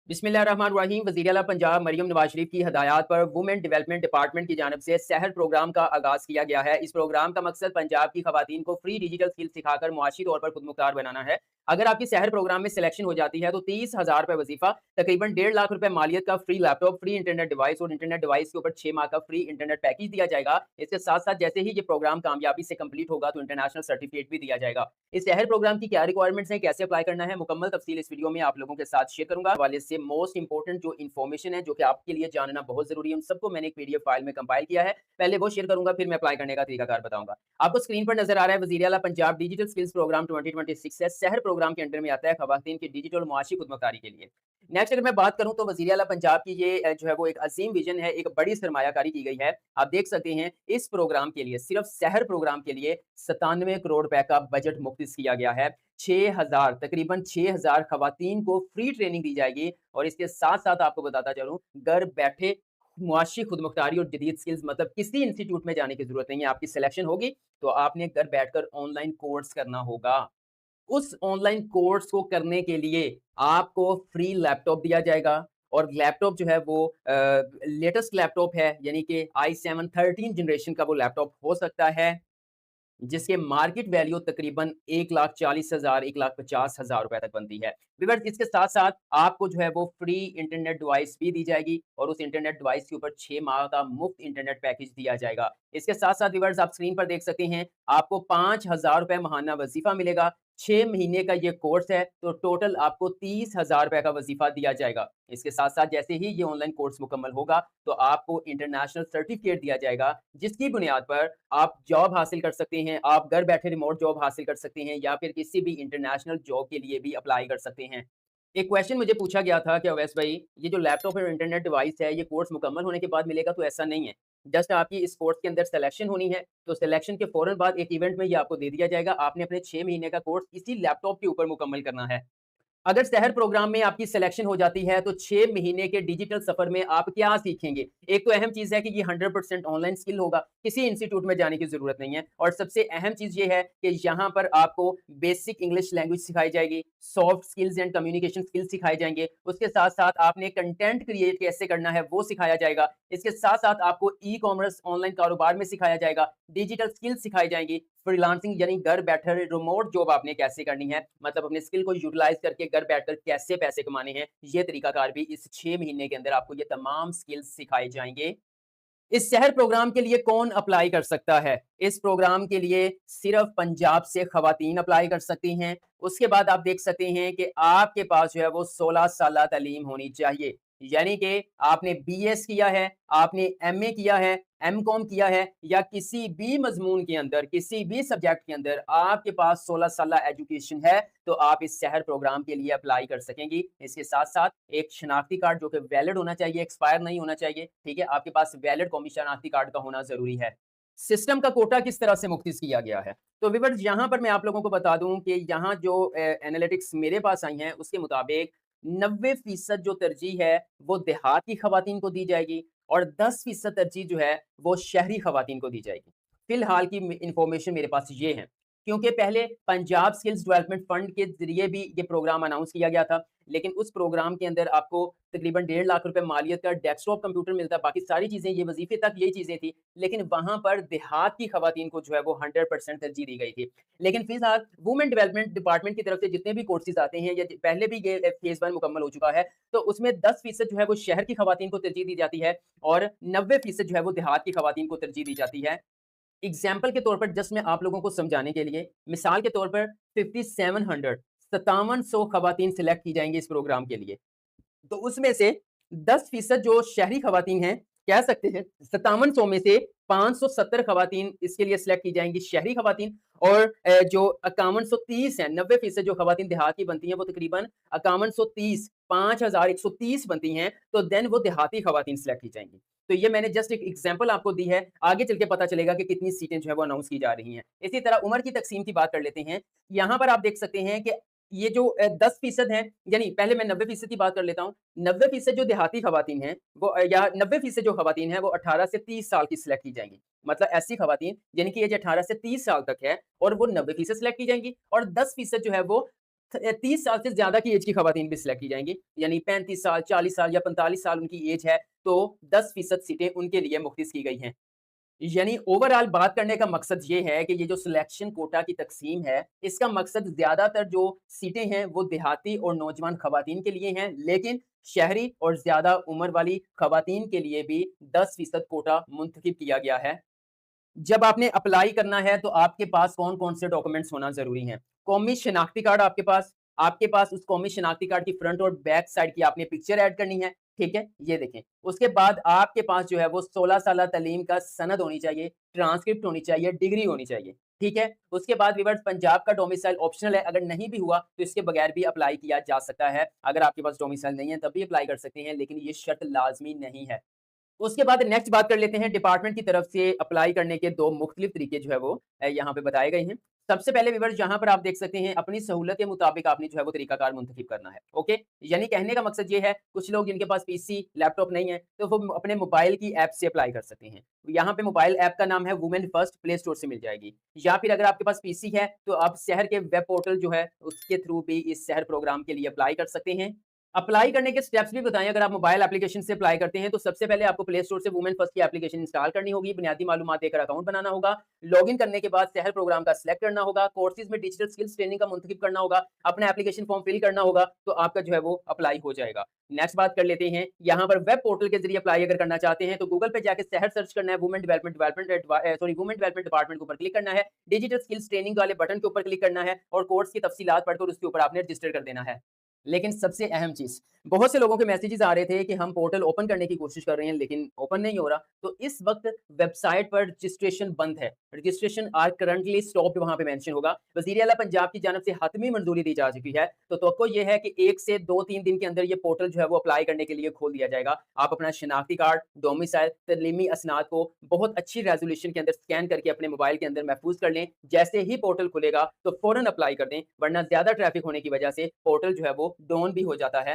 बिस्मिल्लाहिर्रहमानिर्रहीम। वज़ीर आला पंजाब मरियम नवाज शरीफ की हदायत पर वुमेन डेवलपमेंट डिपार्टमेंट की जानिब से सहर प्रोग्राम का आगाज़ किया गया है। इस प्रोग्राम का मकसद पंजाब की खवातीन को फ्री डिजिटल स्किल सिखाकर मुआशी तौर पर खुदमुख्तार बनाना है। अगर आपकी सहर प्रोग्राम में सिलेक्शन हो जाती है तो 30,000 रुपए वजीफा, तकरीबन 1.5 लाख रुपए मालियत का free laptop, free internet device और इंटरनेट डिवाइस के ऊपर 6 माह का फ्री इंटरनेट पैकेज दिया जाएगा। इसके साथ साथ जैसे ही ये प्रोग्राम कामयाबी से कंप्लीट होगा तो इंटरनेशनल सर्टिफिकेट भी दिया जाएगा। इस शहर प्रोग्राम की क्या रिक्वायरमेंट्स हैं, कैसे अप्लाई करना है, मुकम्मल तफसील इस वीडियो में आप लोगों के साथ शेयर करूंगा। हवाले से मोस्ट इंपॉर्टेंट जो इन्फॉर्मेशन है जो कि आपके लिए जानना बहुत जरूरी है, उन सबको मैंने एक पीडीएफ फाइल में कंपाइल किया है। पहले वो शेयर करूंगा, फिर मैं अप्लाई करने का तरीकाकार बताऊंगा। आपको स्क्रीन पर नजर आ रहा है वज़ीर आला पंजाब डिजिटल स्किल्स प्रोग्राम 2026 है। शहर प्रोग्राम के अंडर में आता है खवातीन की डिजिटल और मुआशी खुदमुख्तारी के लिए। नेक्स्ट अगर मैं बात करूं तो वज़ीर आला पंजाब की ये जो है वो एक अजीम विजन है, एक बड़ी सरमायाकारी की गई है। आप देख सकते हैं इस प्रोग्राम के लिए, सिर्फ शहर प्रोग्राम के लिए 97 करोड़ रुपए का बजट मुख्तस किया गया है। 6,000 तकरीबन 6,000 खवातीन को फ्री ट्रेनिंग दी जाएगी और इसके साथ-साथ आपको बताता चलूँ, घर बैठे मुआशी खुदमुख्तारी और जदीद स्किल्स, मतलब किसी इंस्टीट्यूट में जाने की ज़रूरत नहीं है। आपकी सिलेक्शन होगी तो आपने घर बैठकर ऑनलाइन कोर्स करना होगा। उस ऑनलाइन कोर्स को करने के लिए आपको फ्री लैपटॉप दिया जाएगा और लैपटॉप जो है वो लेटेस्ट लैपटॉप है, यानी कि i7 13 जनरेशन का वो लैपटॉप हो सकता है, जिसके मार्केट वैल्यू तकरीबन 1,40,000 1,50,000 रुपए तक बनती है। व्यूअर्स, इसके साथ-साथ आपको जो है वो फ्री इंटरनेट डिवाइस भी दी जाएगी और उस इंटरनेट डिवाइस के ऊपर 6 माह का मुफ्त इंटरनेट पैकेज दिया जाएगा। इसके साथ-साथ व्यूअर्स, आप स्क्रीन पर देख सकते हैं, आपको 5,000 रुपए माहाना वज़ीफ़ा मिलेगा। 6 महीने का ये कोर्स है, तो टोटल आपको 30,000 रुपए का वज़ीफ़ा दिया जाएगा। इसके साथ-साथ जैसे ही ये ऑनलाइन कोर्स मुकम्मल होगा, तो आपको इंटरनेशनल सर्टिफ़िकेट दिया जाएगा, जिसकी बुनियाद पर आप जॉब हासिल कर सकते हैं। आप घर बैठे रिमोट जॉब हासिल कर सकते हैं या फिर किसी भी इंटरनेशनल जॉब के लिए भी अप्लाई कर सकते हैं। एक क्वेश्चन मुझे पूछा गया था कि अवैस भाई, ये जो लैपटॉप और इंटरनेट डिवाइस है, ये कोर्स मुकम्मल होने के बाद मिलेगा? तो ऐसा नहीं है। जस्ट आपकी इस कोर्स के अंदर सिलेक्शन होनी है, तो सिलेक्शन के फौरन बाद एक इवेंट में ये आपको दे दिया जाएगा। आपने अपने 6 महीने का कोर्स इसी लैपटॉप के ऊपर मुकम्मल करना है। अगर शहर प्रोग्राम में आपकी सिलेक्शन हो जाती है तो 6 महीने के डिजिटल सफर में आप क्या सीखेंगे? एक तो अहम चीज़ है कि ये 100% ऑनलाइन स्किल होगा, किसी इंस्टीट्यूट में जाने की ज़रूरत नहीं है और सबसे अहम चीज़ ये है कि यहाँ पर आपको बेसिक इंग्लिश लैंग्वेज सिखाई जाएगी, soft skills and communication skills सिखाए जाएँगे। उसके साथ-साथ आपने कंटेंट क्रिएट कैसे करना है वो सिखाया जाएगा। इसके साथ-साथ आपको ई-कॉमर्स ऑनलाइन कारोबार में सिखाया जाएगा, डिजिटल स्किल्स सिखाई जाएँगी, फ्रीलांसिंग यानी घर बैठे रिमोट जॉब आपने कैसे करनी है, मतलब अपने स्किल को यूटिलाइज़ करके घर बैठकर कैसे पैसे कमाने हैं, ये तरीकाकार भी इस 6 महीने के अंदर आपको ये तमाम स्किल्स सिखाए जाएँगे। इस शहर प्रोग्राम के लिए कौन अप्लाई कर सकता है? इस प्रोग्राम के लिए सिर्फ़ पंजाब से ख़वातीन अप्लाई कर सकती हैं। उसके बाद आप देख सकते हैं कि आपके पास जो है वो 16 साला तालीम होनी चाहिए। यानी कि आपने बीएस किया है, आपने एमए किया है, एमकॉम किया है या किसी भी मज़मून के अंदर, किसी भी सब्जेक्ट के अंदर आपके पास 16 साला एजुकेशन है, तो आप इस शहर प्रोग्राम के लिए अप्लाई कर सकेंगी। इसके साथ-साथ एक शनाख्ती कार्ड जो कि वैलिड होना चाहिए, एक्सपायर नहीं होना चाहिए, ठीक है? आपके पास वैलिड कौमी शनाख्ती कार्ड का होना ज़रूरी है। सिस्टम का कोटा किस तरह से मुख्तस किया गया है? तो व्यूअर्स, यहाँ पर मैं आप लोगों को बता दूँ कि यहाँ जो एनालिटिक्स मेरे पास आई हैं, उसके मुताबिक 90% जो तरजीह है, वो देहात की खवातीन को दी जाएगी और 10% तरजीह जो है, वो शहरी खवातीन को दी जाएगी। फिलहाल की इन्फॉर्मेशन मेरे पास ये है, क्योंकि पहले पंजाब स्किल्स डेवलपमेंट फंड के ज़रिए भी ये प्रोग्राम अनाउंस किया गया था, लेकिन उस प्रोग्राम के अंदर आपको तकरीबन 1.5 लाख रुपए मालियत का डेस्कटॉप कंप्यूटर मिलता है, बाकी सारी चीज़ें, ये वज़ीफ़े तक यही चीज़ें थी, लेकिन वहाँ पर देहात की खवातीन को जो है वो 100% तरजीह दी गई थी। लेकिन फिलहाल वुमेन डेवलपमेंट डिपार्टमेंट की तरफ से जितने भी कोर्सेज़ आते हैं, या पहले भी ये फेज़ 1 मुकम्मल हो चुका है, तो उसमें 10% जो है वो शहर की खवातीन को तरजीह दी जाती है और 90% जो है वो देहात की खवातीन को तरजीह दी जाती है। एग्ज़ाम्पल के तौर पर जस्ट मैं आप लोगों को समझाने के लिए, मिसाल के तौर पर 5700 5700 खवातीन सिलेक्ट की जाएँगी इस प्रोग्राम के लिए। तो उसमें से 10% जो शहरी खवातीन हैं, कह सकते हैं 5700 में से 570 खवातीन इसके लिए सिलेक्ट की जाएँगी शहरी खवातीन और जो 5130 हैं, 90% जो खवातीन देहात की बनती हैं, वो तकरीबन 5130 5130 बनती हैं, तो देन वो देहाती खवातीन सिलेक्ट की जाएँगी। तो ये मैंने जस्ट एक एग्ज़ाम्पल आपको दी है, आगे चल के पता चलेगा कि कितनी सीटें जो है वो अनाउंस की जा रही हैं। इसी तरह उम्र की तक़सीम की बात कर लेते हैं। यहाँ पर आप देख सकते हैं कि ये जो 10% हैं, यानी पहले मैं 90% की बात कर लेता हूँ। 90% जो देहाती खवातीन हैं, वो या 90% जो खवातीन हैं, वो 18 से 30 साल की सिलेक्ट की जाएँगी। मतलब ऐसी खवातीन जिनकी एज 18 से 30 साल तक है और वो 90% सिलेक्ट की जाएँगी और 10% जो है वो 30 साल से ज़्यादा की एज की खवातीन भी सिलेक्ट की जाएँगी, यानी 35 साल, 40 साल या 45 साल उनकी एज है, तो 10% सीटें उनके लिए मुख्तस की गई हैं। यानी ओवरऑल बात करने का मकसद ये है कि ये जो सिलेक्शन कोटा की तक़सीम है, इसका मकसद ज़्यादातर जो सीटें हैं, वो देहाती और नौजवान खवातीन के लिए हैं, लेकिन शहरी और ज़्यादा उम्र वाली खवातीन के लिए भी 10% कोटा मुंतखब किया गया है। जब आपने अप्लाई करना है तो आपके पास कौन-कौन से डॉक्यूमेंट्स होना ज़रूरी हैं। कौमी शनाख्ती कार्ड आपके पास उस कौमी शनाख्ती कार्ड की फ्रंट और बैक साइड की आपने पिक्चर ऐड करनी है, ठीक है? ये देखें। उसके बाद आपके पास जो है वो 16 साला तलीम का सनद होनी चाहिए, ट्रांसक्रिप्ट होनी चाहिए, डिग्री होनी चाहिए, ठीक है? उसके बाद व्यूअर्स पंजाब का डोमिसाइल ऑप्शनल है, अगर नहीं भी हुआ तो इसके बगैर भी अप्लाई किया जा सकता है। अगर आपके पास डोमिसाइल नहीं है तब भी अप्लाई कर सकते हैं, लेकिन ये शर्त लाज़मी नहीं है। उसके बाद नेक्स्ट बात कर लेते हैं डिपार्टमेंट की तरफ से अप्लाई करने के 2 मुख्तलिफ तरीके जो है वो यहाँ पे बताए गए हैं। सबसे पहले व्यूअर्स यहाँ पर आप देख सकते हैं अपनी सहूलत के मुताबिक आपने जो है वो तरीकाकार मुंतखब करना है, ओके? यानी कहने का मकसद ये है कुछ लोग जिनके पास पीसी, लैपटॉप नहीं है, तो वो अपने मोबाइल की ऐप से अप्लाई कर सकते हैं। यहाँ पे मोबाइल ऐप का नाम है वुमेन फर्स्ट, प्ले स्टोर से मिल जाएगी। या फिर अगर आपके पास पीसी है, तो आप शहर के वेब पोर्टल जो है उसके थ्रू भी इस शहर प्रोग्राम के लिए अप्लाई कर सकते हैं। अप्लाई करने के स्टेप्स भी बताएँ, अगर आप मोबाइल एप्लीकेशन से अप्लाई करते हैं, तो सबसे पहले आपको प्ले स्टोर से वुमेन फर्स्ट की एप्लीकेशन इंस्टॉल करनी होगी, बुनियादी मालूमात देकर अकाउंट बनाना होगा, लॉगिन करने के बाद शहर प्रोग्राम का सिलेक्ट करना होगा, कोर्सेज़ में डिजिटल स्किल्स ट्रेनिंग का मुंतखब करना होगा, अपना एप्लीकेशन फॉर्म फिल करना होगा, तो आपका जो है वो अप्लाई हो जाएगा। नेक्स्ट बात कर लेते हैं, यहाँ पर वेब पोर्टल के ज़रिए अप्लाई अगर करना चाहते हैं, तो गूगल पे जाके शहर सर्च करना है, वुमेन डेवलपमेंट डिपार्टमेंट के ऊपर क्लिक करना है, डिजिटल स्किल्स ट्रेनिंग वाले बटन के ऊपर क्लिक करना है और कोर्स की तफसीलात पढ़कर उसके ऊपर आपने रजिस्टर कर देना है। लेकिन सबसे अहम चीज़, बहुत से लोगों के मैसेजेस आ रहे थे कि हम पोर्टल ओपन करने की कोशिश कर रहे हैं लेकिन ओपन नहीं हो रहा। तो इस वक़्त वेबसाइट पर रजिस्ट्रेशन बंद है। रजिस्ट्रेशन आर करंटली स्टॉप्ड वहाँ पे मेंशन होगा। वज़ीर आला पंजाब की जानिब से हतमी मंजूरी दी जा चुकी है। तो तवक्को ये है कि 1 से 2-3 दिन के अंदर ये पोर्टल जो है वो अप्लाई करने के लिए खोल दिया जाएगा। आप अपना शनाख्ती कार्ड, डोमिसाइल, तलीमी असनाद को बहुत अच्छी रेज़ोल्यूशन के अंदर स्कैन करके अपने मोबाइल के अंदर महफूज़ कर लें। जैसे ही पोर्टल खुलेगा तो फ़ौरन अप्लाई कर दें, वरना ज़्यादा ट्रैफ़िक होने की वजह से पोर्टल जो है वो डाउन भी हो जाता है।